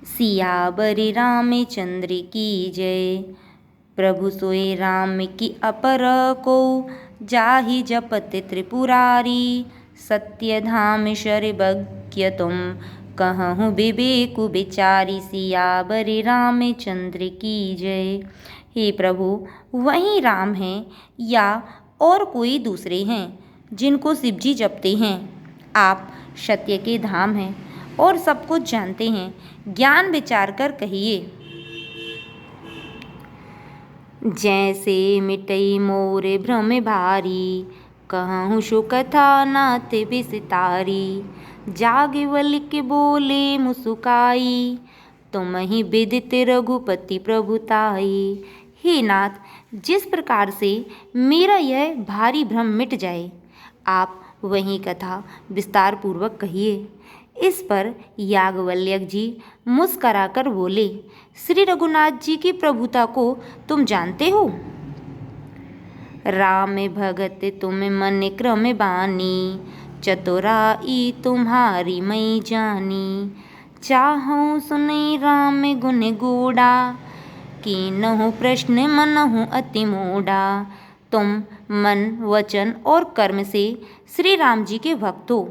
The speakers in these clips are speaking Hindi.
सियावर रामचंद्र की जय। प्रभु सोई राम की अपर को, जाहि जपत त्रिपुरारी। सत्य धाम सर्वज्ञ तुम, कहूँ विवेक विचारी। सियावर रामचंद्र की जय। हे प्रभु, वही राम हैं या और कोई दूसरे हैं जिनको शिव जी जपते हैं? आप सत्य के धाम हैं और सब कुछ जानते हैं, ज्ञान विचार कर कहिए। जैसे मिटई मोर भ्रम भारी, कहूँ सो कथा नाथ विस्तारी। जागवल के बोले मुस्काई, तुम ही विदित रघुपति प्रभुताई। हे नाथ, जिस प्रकार से मेरा यह भारी भ्रम मिट जाए, आप वही कथा विस्तार पूर्वक कहिए। इस पर याज्ञवल्क्य जी मुस्कराकर बोले, श्री रघुनाथ जी की प्रभुता को तुम जानते हो? राम भगत तुम मन क्रम बानी, चतुराई तुम्हारी मई जानी। चाहूँ सुनई राम गुण गोड़ा, कीनहु प्रश्न मनहु अति मूढ़ा। तुम मन वचन और कर्म से श्री राम जी के भक्त हो,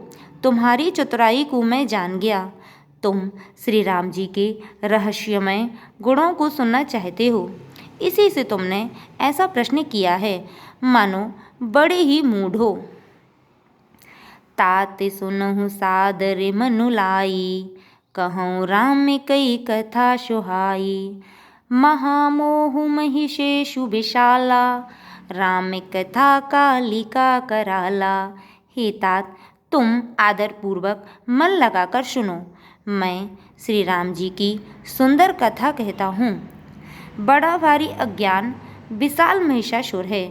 तुम्हारी चतुराई को मैं जान गया। तुम श्री राम जी के रहस्यमय गुणों को सुनना चाहते हो, इसी से तुमने ऐसा प्रश्न किया है, मानो बड़े ही मूढ़ हो। तात सुनहु सादर मनु लाई, कहूँ राम कई कथा सुहाई। महामोह महिषेषु विशाला, राम कथा कालिका कराला। हे तात, तुम आदर पूर्वक मन लगाकर सुनो, मैं श्री राम जी की सुंदर कथा कहता हूँ। बड़ा भारी अज्ञान विशाल महिषासुर है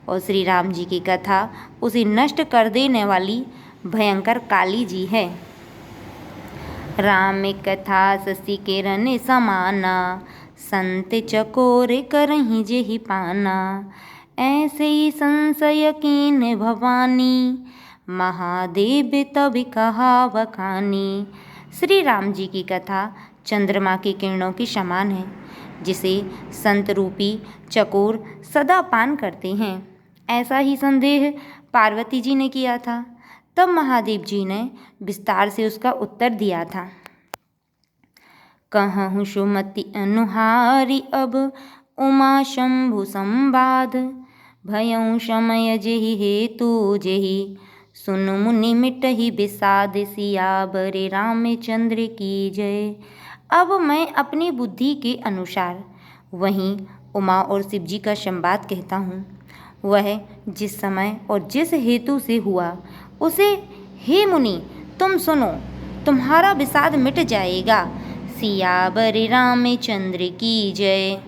और श्री राम जी की कथा उसे नष्ट कर देने वाली भयंकर काली जी है। राम कथा शशि किरण समाना, संत चकोर करहि जेहि पाना। ऐसे ही संशय कीन भवानी, महादेव तब कहा बखानी। श्री राम जी की कथा चंद्रमा की किरणों की समान है, जिसे संत रूपी चकोर सदा पान करते हैं। ऐसा ही संदेह पार्वती जी ने किया था, तब महादेव जी ने विस्तार से उसका उत्तर दिया था। कहूँ सुमति अनुहारी अब, उमा शंभु संवाद। भयउ समय जेहि हेतु जेहि, सुनु मुनि मिटहि विषाद। सियावर रामचंद्र की जय। अब मैं अपनी बुद्धि के अनुसार वहीं उमा और शिव जी का संवाद कहता हूँ। वह जिस समय और जिस हेतु से हुआ, उसे हे मुनि तुम सुनो, तुम्हारा विषाद मिट जाएगा। सियावर रामचंद्र की जय।